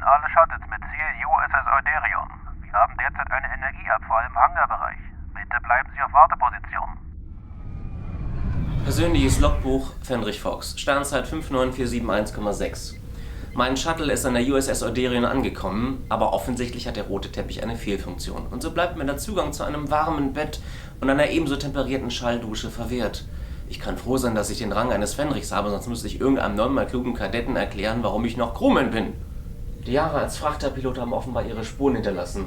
alle Shuttles mit Ziel USS Euderion. Wir haben derzeit einen Energieabfall im Hangarbereich. Bitte bleiben Sie auf Warteposition. Persönliches Logbuch Fenrich Fox, Sternzeit 59471,6. Mein Shuttle ist an der USS Euderion angekommen, aber offensichtlich hat der rote Teppich eine Fehlfunktion. Und so bleibt mir der Zugang zu einem warmen Bett und einer ebenso temperierten Schalldusche verwehrt. Ich kann froh sein, dass ich den Rang eines Fenrichs habe, sonst müsste ich irgendeinem neunmal klugen Kadetten erklären, warum ich noch Crewman bin. Die Jahre als Frachterpilot haben offenbar ihre Spuren hinterlassen.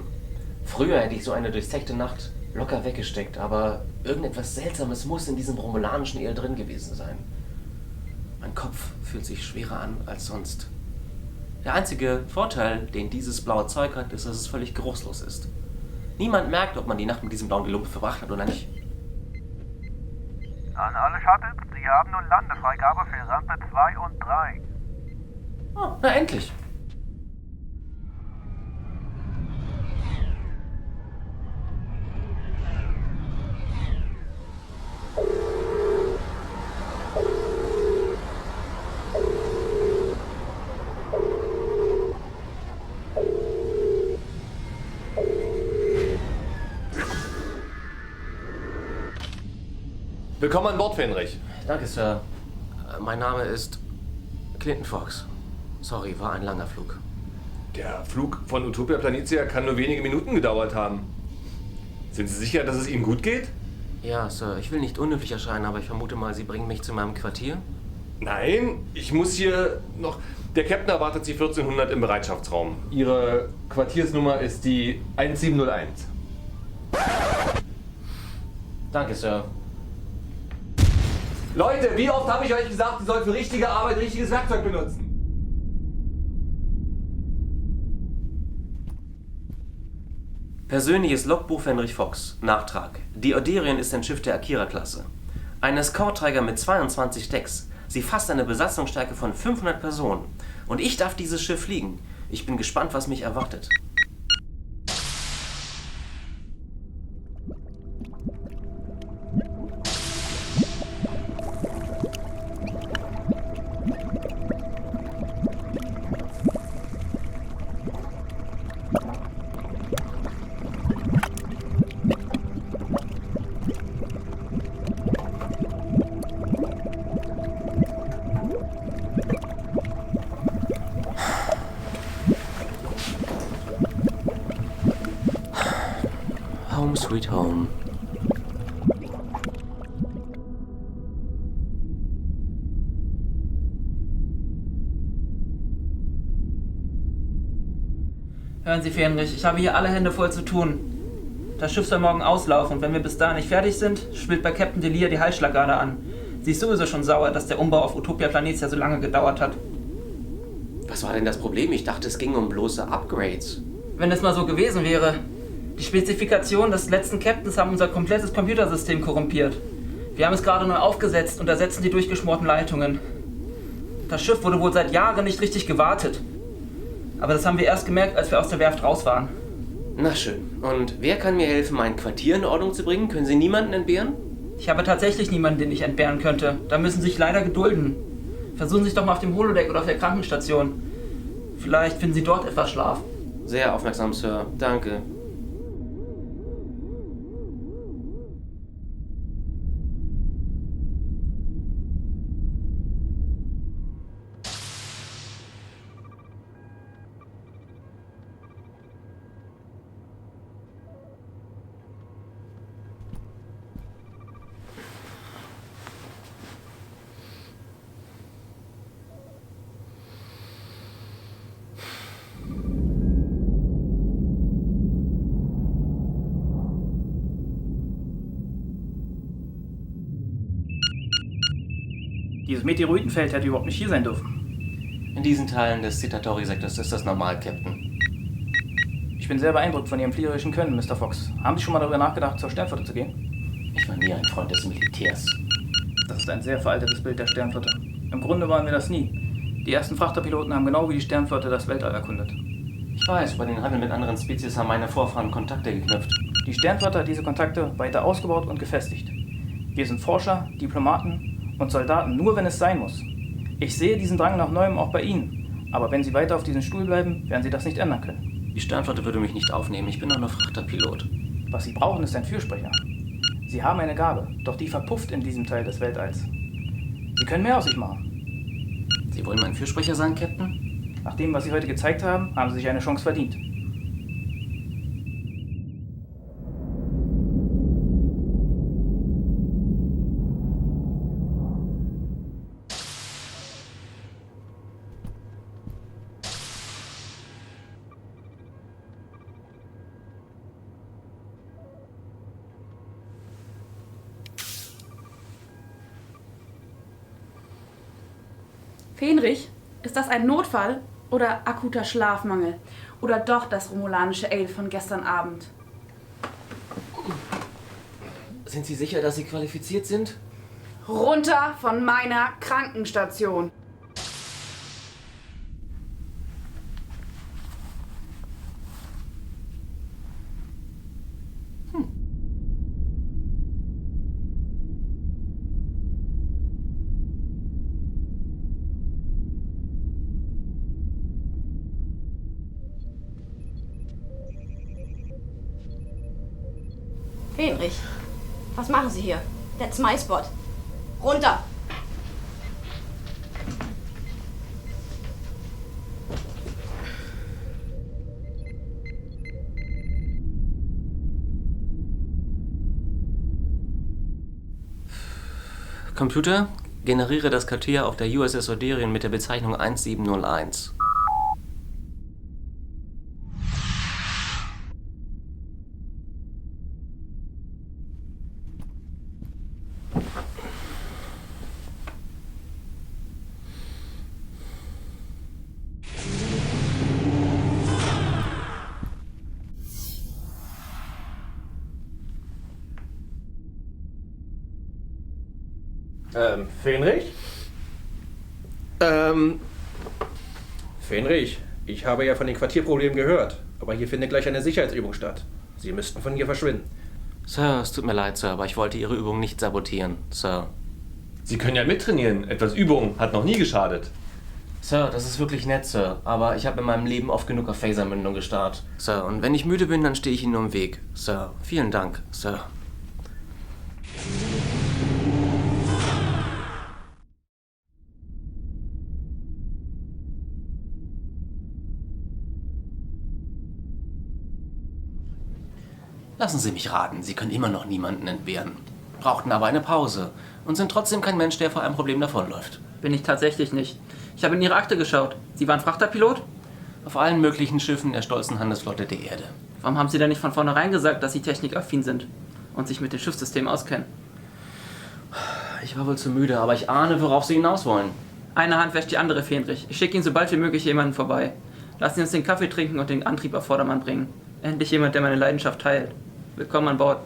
Früher hätte ich so eine durchzechte Nacht locker weggesteckt, aber irgendetwas Seltsames muss in diesem romulanischen El drin gewesen sein. Mein Kopf fühlt sich schwerer an als sonst. Der einzige Vorteil, den dieses blaue Zeug hat, ist, dass es völlig geruchslos ist. Niemand merkt, ob man die Nacht mit diesem blauen Gelumpe verbracht hat oder nicht. An alle Shuttles, Sie haben nun Landefreigabe für Rampe 2 und 3. Oh, na endlich. Willkommen an Bord, Fenrich. Danke, Sir. Mein Name ist Clinton Fox. Sorry, war ein langer Flug. Der Flug von Utopia Planitia kann nur wenige Minuten gedauert haben. Sind Sie sicher, dass es Ihnen gut geht? Ja, Sir, ich will nicht unhöflich erscheinen, aber ich vermute mal, Sie bringen mich zu meinem Quartier? Nein, ich muss hier noch... Der Captain erwartet Sie 1400 im Bereitschaftsraum. Ihre Quartiersnummer ist die 1701. Danke, Sir. Leute, wie oft habe ich euch gesagt, ihr sollt für richtige Arbeit richtiges Werkzeug benutzen? Persönliches Logbuch Fenrich Fox. Nachtrag. Die Euderion ist ein Schiff der Akira-Klasse. Ein Escort-Träger mit 22 Decks. Sie fasst eine Besatzungsstärke von 500 Personen. Und ich darf dieses Schiff fliegen. Ich bin gespannt, was mich erwartet. Home sweet home. Hören Sie, Fenrich, ich habe hier alle Hände voll zu tun. Das Schiff soll morgen auslaufen und wenn wir bis dahin nicht fertig sind, spielt bei Captain Delia die Heilschlagader an. Sie ist sowieso schon sauer, dass der Umbau auf Utopia Planitia so lange gedauert hat. Was war denn das Problem? Ich dachte, es ging um bloße Upgrades. Wenn es mal so gewesen wäre. Die Spezifikationen des letzten Captains haben unser komplettes Computersystem korrumpiert. Wir haben es gerade neu aufgesetzt und ersetzen die durchgeschmorten Leitungen. Das Schiff wurde wohl seit Jahren nicht richtig gewartet. Aber das haben wir erst gemerkt, als wir aus der Werft raus waren. Na schön. Und wer kann mir helfen, mein Quartier in Ordnung zu bringen? Können Sie niemanden entbehren? Ich habe tatsächlich niemanden, den ich entbehren könnte. Da müssen Sie sich leider gedulden. Versuchen Sie es doch mal auf dem Holodeck oder auf der Krankenstation. Vielleicht finden Sie dort etwas Schlaf. Sehr aufmerksam, Sir. Danke. Dieses Meteoritenfeld hätte überhaupt nicht hier sein dürfen. In diesen Teilen des Citatori-Sektors ist das normal, Captain. Ich bin sehr beeindruckt von Ihrem fliegerischen Können, Mr. Fox. Haben Sie schon mal darüber nachgedacht, zur Sternflotte zu gehen? Ich war nie ein Freund des Militärs. Das ist ein sehr veraltetes Bild der Sternflotte. Im Grunde waren wir das nie. Die ersten Frachterpiloten haben genau wie die Sternflotte das Weltall erkundet. Ich weiß, bei den Handel mit anderen Spezies haben meine Vorfahren Kontakte geknüpft. Die Sternflotte hat diese Kontakte weiter ausgebaut und gefestigt. Wir sind Forscher, Diplomaten und Soldaten, nur wenn es sein muss. Ich sehe diesen Drang nach Neuem auch bei Ihnen Aber wenn Sie weiter auf diesem Stuhl bleiben, werden Sie das nicht ändern können. Die Sternflotte würde mich nicht aufnehmen, ich bin doch nur Frachterpilot. Was Sie brauchen, ist ein Fürsprecher. Sie haben eine Gabe, doch die verpufft in diesem Teil des Weltalls. Sie können mehr aus sich machen. Sie wollen mein Fürsprecher sein, Captain? Nach dem, was Sie heute gezeigt haben, haben Sie sich eine Chance verdient. Fenrich, ist das ein Notfall oder akuter Schlafmangel? Oder doch das romulanische Ale von gestern Abend? Sind Sie sicher, dass Sie qualifiziert sind? Runter von meiner Krankenstation! Fenrich, was machen Sie hier? That's my spot. Runter! Computer, generiere das Quartier auf der USS Orderion mit der Bezeichnung 1701. Fenrich? Fenrich, ich habe ja von den Quartierproblemen gehört, aber hier findet gleich eine Sicherheitsübung statt. Sie müssten von hier verschwinden. Sir, es tut mir leid, Sir, aber ich wollte Ihre Übung nicht sabotieren, Sir. Sie können ja mittrainieren. Etwas Übung hat noch nie geschadet. Sir, das ist wirklich nett, Sir, aber ich habe in meinem Leben oft genug auf Phasermündung gestarrt. Sir, und wenn ich müde bin, dann stehe ich Ihnen nur im Weg. Sir, vielen Dank, Sir. Lassen Sie mich raten, Sie können immer noch niemanden entbehren. Brauchten aber eine Pause und sind trotzdem kein Mensch, der vor einem Problem davonläuft. Bin ich tatsächlich nicht. Ich habe in Ihre Akte geschaut. Sie waren Frachterpilot? Auf allen möglichen Schiffen der stolzen Handelsflotte der Erde. Warum haben Sie denn nicht von vornherein gesagt, dass Sie technikaffin sind und sich mit dem Schiffssystem auskennen? Ich war wohl zu müde, aber ich ahne, worauf Sie hinaus wollen. Eine Hand wäscht die andere, Fenrich. Ich schicke Ihnen so bald wie möglich jemanden vorbei. Lassen Sie uns den Kaffee trinken und den Antrieb auf Vordermann bringen. Endlich jemand, der meine Leidenschaft teilt. Willkommen an Bord.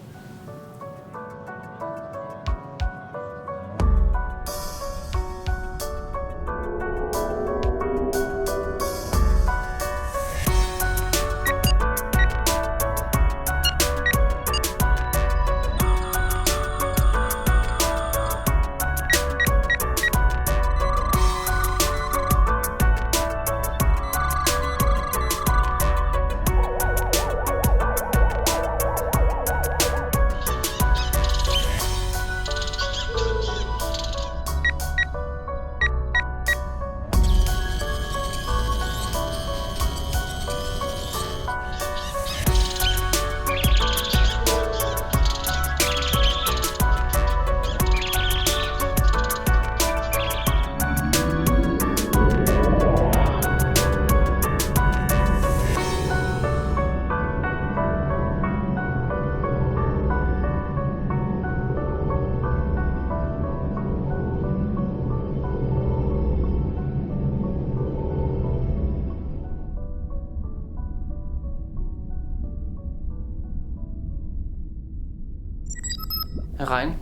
Herein.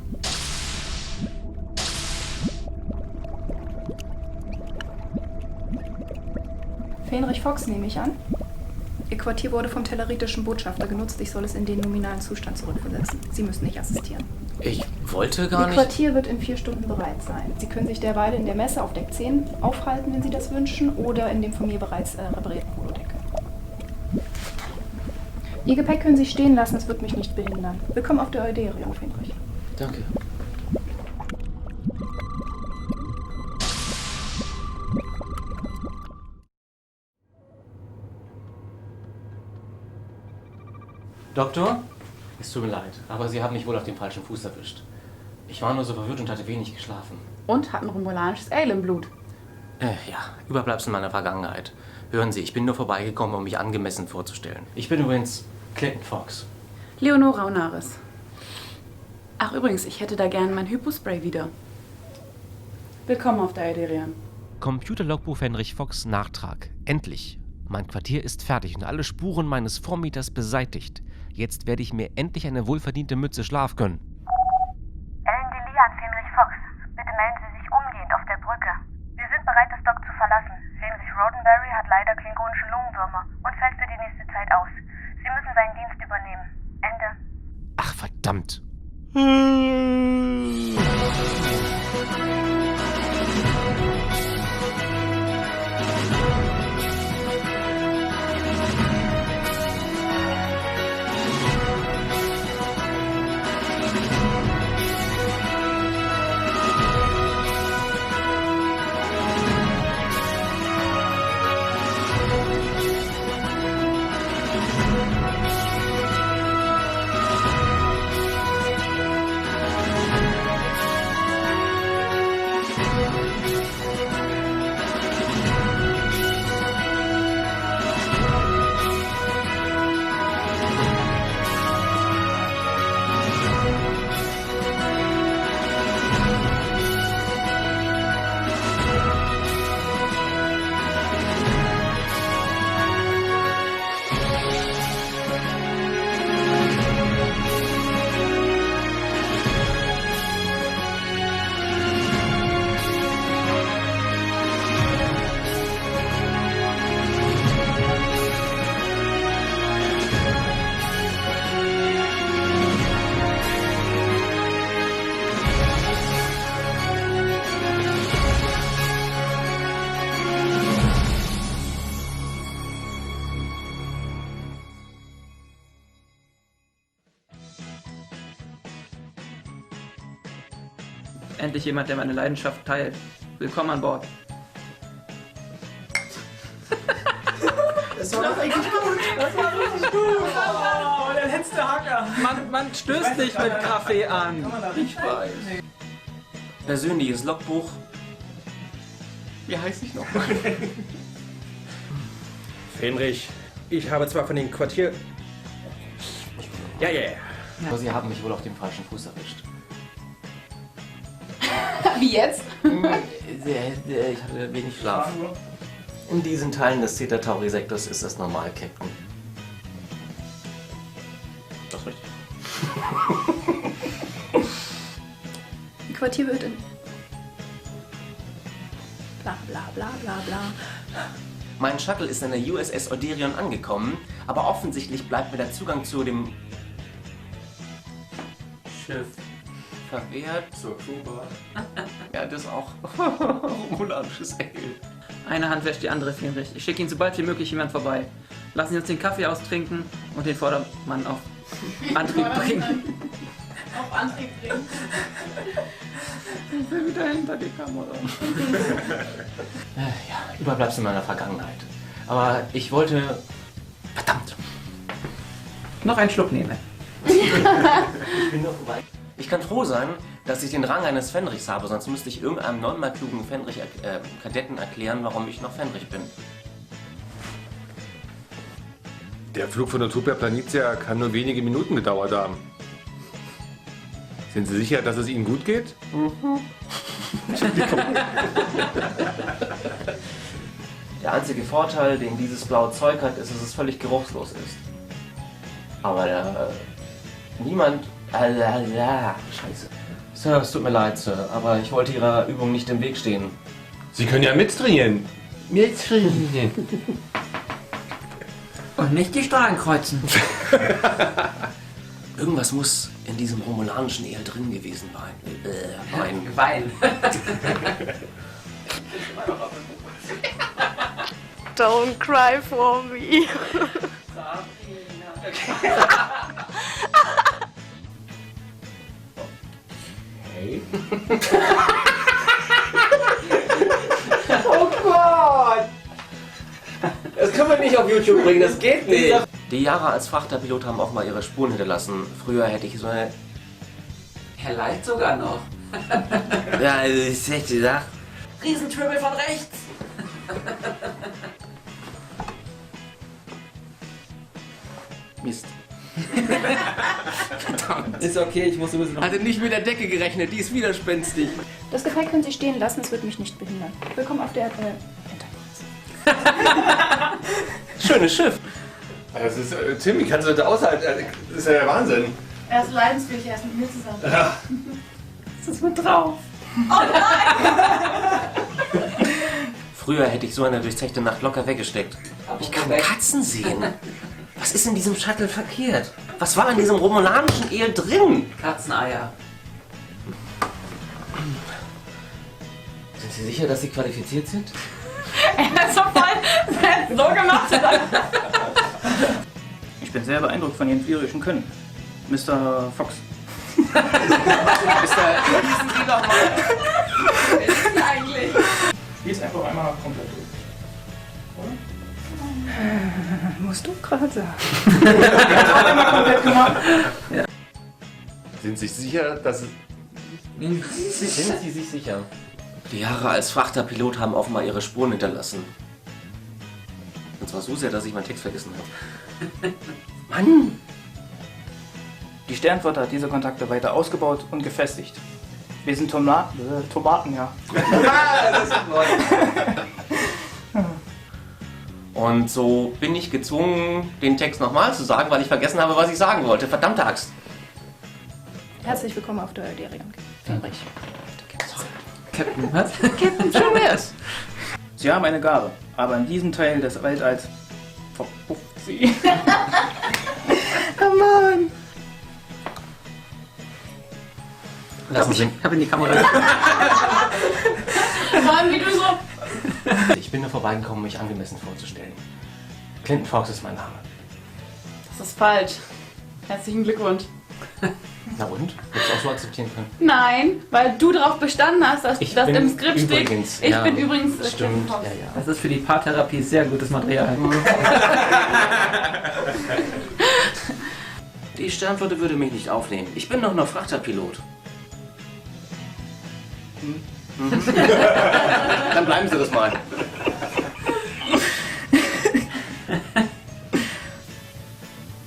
Fenrich Fox nehme ich an. Ihr Quartier wurde vom telleritischen Botschafter genutzt. Ich soll es in den nominalen Zustand zurückversetzen. Sie müssen nicht assistieren. Ich wollte gar Ihr nicht... Quartier wird in 4 Stunden bereit sein. Sie können sich derweil in der Messe auf Deck 10 aufhalten, wenn Sie das wünschen, oder in dem von mir bereits reparierten Holodeck. Ihr Gepäck können Sie stehen lassen, es wird mich nicht behindern. Willkommen auf der Euderion, Fenrich. Danke. Doktor? Es tut mir leid, aber Sie haben mich wohl auf den falschen Fuß erwischt. Ich war nur so verwirrt und hatte wenig geschlafen. Und hat ein romulanisches Ale im Blut. Ja, Überbleibsel meiner Vergangenheit. Hören Sie, ich bin nur vorbeigekommen, um mich angemessen vorzustellen. Ich bin übrigens Clinton Fox. Leonora Onaris. Ach übrigens, ich hätte da gern mein Hypospray wieder. Willkommen auf der Euderion. Computerlogbuch Fenrich Fox Nachtrag. Endlich. Mein Quartier ist fertig und alle Spuren meines Vormieters beseitigt. Jetzt werde ich mir endlich eine wohlverdiente Mütze Schlaf gönnen. Ellen Delia an Fenrich Fox. Bitte melden Sie sich umgehend auf der Brücke. Wir sind bereit, das Dock zu verlassen. Fenrich Roddenberry hat leider klingonische Lungenwürmer und fällt für die nächste Zeit aus. Sie müssen seinen Dienst übernehmen. Ende. Ach, verdammt. Endlich jemand, der meine Leidenschaft teilt. Willkommen an Bord. Das war doch eigentlich gut. Das war richtig gut. Oh, der letzte Hacker. Man stößt nicht mit Kaffee an. Ich weiß. Persönliches Logbuch. Wie heißt ich nochmal? Fenrich, ich habe zwar von dem Quartier... Ja. Aber Sie haben mich wohl auf dem falschen Fuß erwischt. Wie jetzt? Ich hatte wenig Schlaf. In diesen Teilen des Theta Tauri Sektors ist das normal, Captain. Das ist richtig. Ihr Quartier wird in... Bla bla bla bla bla. Mein Shuttle ist an der USS Euderion angekommen, aber offensichtlich bleibt mir der Zugang zu dem Schiff verwehrt. Zur Crewbar. Ja, das auch. Romulanisches Ale. Eine Hand wäscht die andere, Fenrich. Ich schicke Ihnen so bald wie möglich jemand vorbei. Lassen Sie uns den Kaffee austrinken und den Vordermann auf Antrieb bringen. Auf Antrieb bringen. Ich will wieder hinter die Kamera. Ja, Überbleibsel meiner Vergangenheit. Aber ich wollte... Verdammt! Noch einen Schluck nehmen. Ich bin noch vorbei. Ich kann froh sein, dass ich den Rang eines Fenrichs habe, sonst müsste ich irgendeinem neunmal klugen Kadetten erklären, warum ich noch Fenrich bin. Der Flug von Utopia Planitia kann nur wenige Minuten gedauert haben. Sind Sie sicher, dass es Ihnen gut geht? Der einzige Vorteil, den dieses blaue Zeug hat, ist, dass es völlig geruchslos ist. Aber niemand... Scheiße. Sir, es tut mir leid, Sir, aber ich wollte Ihrer Übung nicht im Weg stehen. Sie können ja mittrainieren. Mittrainieren. Und nicht die Strahlen kreuzen. Irgendwas muss in diesem romulanischen Ehe drin gewesen Wein. Wein. Don't cry for me. Hey. Oh Gott! Das können wir nicht auf YouTube bringen, das geht nicht. Die Jahre als Frachterpilot haben auch mal ihre Spuren hinterlassen. Früher hätte ich so eine... Er leidet sogar noch. Ja, also ich hätte gedacht... Riesentribbel von rechts. Mist. Ist okay, ich muss sowieso noch... Hatte nicht mit der Decke gerechnet, die ist widerspenstig. Das Gepäck können Sie stehen lassen, es wird mich nicht behindern. Willkommen auf der Schönes Schiff. Das ist, Tim, wie kannst du das aushalten? Das ist ja der Wahnsinn. Er ist leidensfähig, er ist mit mir zusammen. Ja. Das ist mit drauf. Früher hätte ich so eine durchzechte Nacht locker weggesteckt. Ich kann Katzen sehen. Was ist in diesem Shuttle verkehrt? Was war in diesem romulanischen Ehe drin? Katzeneier. Sind Sie sicher, dass Sie qualifiziert sind? Er ist so voll so gemacht. Ich bin sehr beeindruckt von Ihrem flierischen Können. Mr. Fox. Lesen Sie doch mal. Wer ist denn eigentlich? Spiel's einfach einmal komplett durch. Musst du gerade sagen. Ja. Sind Sie sicher, dass es... Sind Sie sich sicher? Die Jahre als Frachterpilot haben offenbar ihre Spuren hinterlassen. Und zwar so sehr, dass ich meinen Text vergessen habe. Mann! Die Sternflotte hat diese Kontakte weiter ausgebaut und gefestigt. Wir sind Tomaten, ja. Und so bin ich gezwungen, den Text nochmal zu sagen, weil ich vergessen habe, was ich sagen wollte. Verdammte Axt! Herzlich willkommen auf der Derion. Fenrich. Captain, was? Captain Jones! Sie haben eine Gabe, aber in diesem Teil des Weltalls verpufft sie. Oh Mann! Lassen Sie. Ich hab in die Kamera. Mann, wie du so... Ich bin nur vorbeigekommen, mich angemessen vorzustellen. Clinton Fox ist mein Name. Das ist falsch. Herzlichen Glückwunsch. Na und? Hättest du auch so akzeptieren können? Nein, weil du darauf bestanden hast, dass Ich das bin im Skript übrigens, steht. Ich ja, bin übrigens stimmt, Captain Fox. ja, ja. Das ist für die Paartherapie sehr gutes Material. Die Sternflotte würde mich nicht aufnehmen. Ich bin doch nur Frachterpilot. Dann bleiben Sie das mal.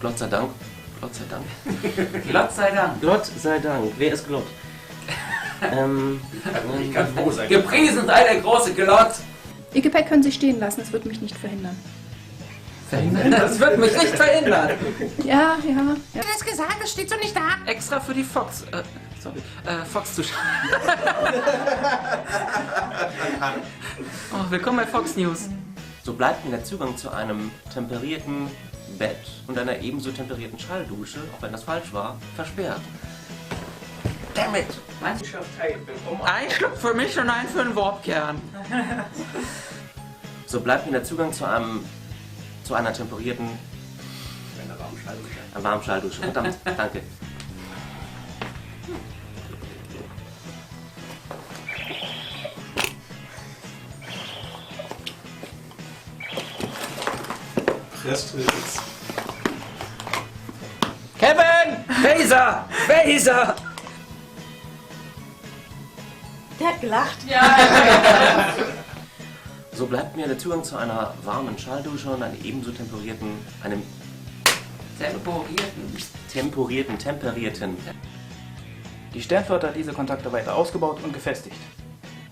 Gott sei Dank. Gott sei Dank. Gott sei Dank. Gott sei Dank. Wer ist Glott? Ich kann froh sein. Gepriesen sei der große Glott. Ihr Gepäck können Sie stehen lassen, es wird mich nicht verhindern. Verhindern? Das wird mich nicht verhindern. Ja. Du hast gesagt, das steht so nicht da. Extra für die Fox. Fox Zuschauer. Oh, willkommen bei Fox News. So bleibt mir der Zugang zu einem temperierten Bett und einer ebenso temperierten Schalldusche, auch wenn das falsch war, versperrt. Damn it! Ein Schluck für mich und ein für den Warpkern. So bleibt mir der Zugang zu einer temperierten... Einer warmen Schalldusche. Verdammt, danke. Kevin! Phaser! Phaser! Der hat gelacht. So bleibt mir der Zugang zu einer warmen Schalldusche und einem ebenso temperierten... temperierten... Die Sternflotte hat diese Kontakte weiter ausgebaut und gefestigt.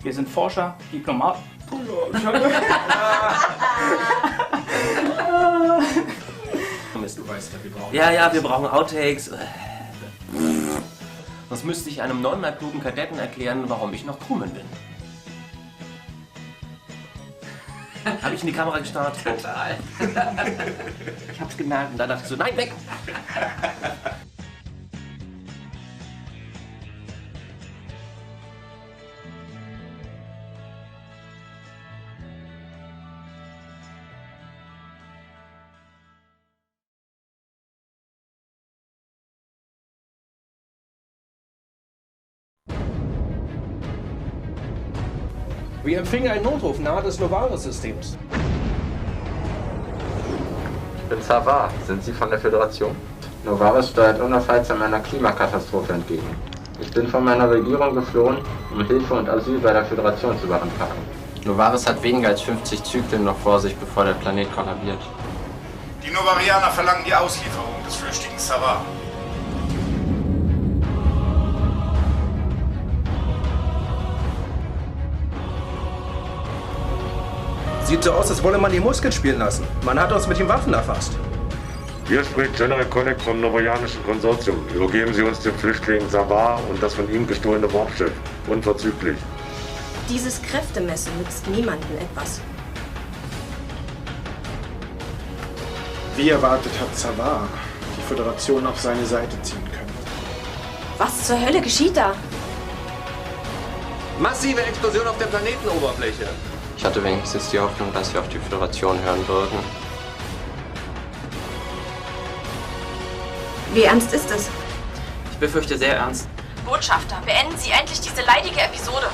Wir sind Forscher, Diplomaten. Du weißt ja, wir brauchen... Ja, wir brauchen Outtakes. Sonst müsste ich einem neunmal klugen Kadetten erklären, warum ich noch Crewman bin. Habe ich in die Kamera gestarrt? Total. Ich hab's gemerkt und dann dachte ich so, nein, weg! Wir empfingen einen Notruf nahe des Novaris-Systems. Ich bin Savar. Sind Sie von der Föderation? Novaris steuert unaufhaltsam einer Klimakatastrophe entgegen. Ich bin von meiner Regierung geflohen, um Hilfe und Asyl bei der Föderation zu beantragen. Novaris hat weniger als 50 Zyklen noch vor sich, bevor der Planet kollabiert. Die Novarianer verlangen die Auslieferung des flüchtigen Savar. Sieht so aus, als wolle man die Muskeln spielen lassen. Man hat uns mit den Waffen erfasst. Hier spricht General Konnek vom Novarianischen Konsortium. Übergeben Sie uns den Flüchtling Savar und das von ihm gestohlene Warpschiff. Unverzüglich. Dieses Kräftemessen nützt niemandem etwas. Wie erwartet hat Savar die Föderation auf seine Seite ziehen können. Was zur Hölle geschieht da? Massive Explosion auf der Planetenoberfläche. Ich hatte wenigstens die Hoffnung, dass wir auf die Föderation hören würden. Wie ernst ist es? Ich befürchte sehr ernst. Botschafter, beenden Sie endlich diese leidige Episode.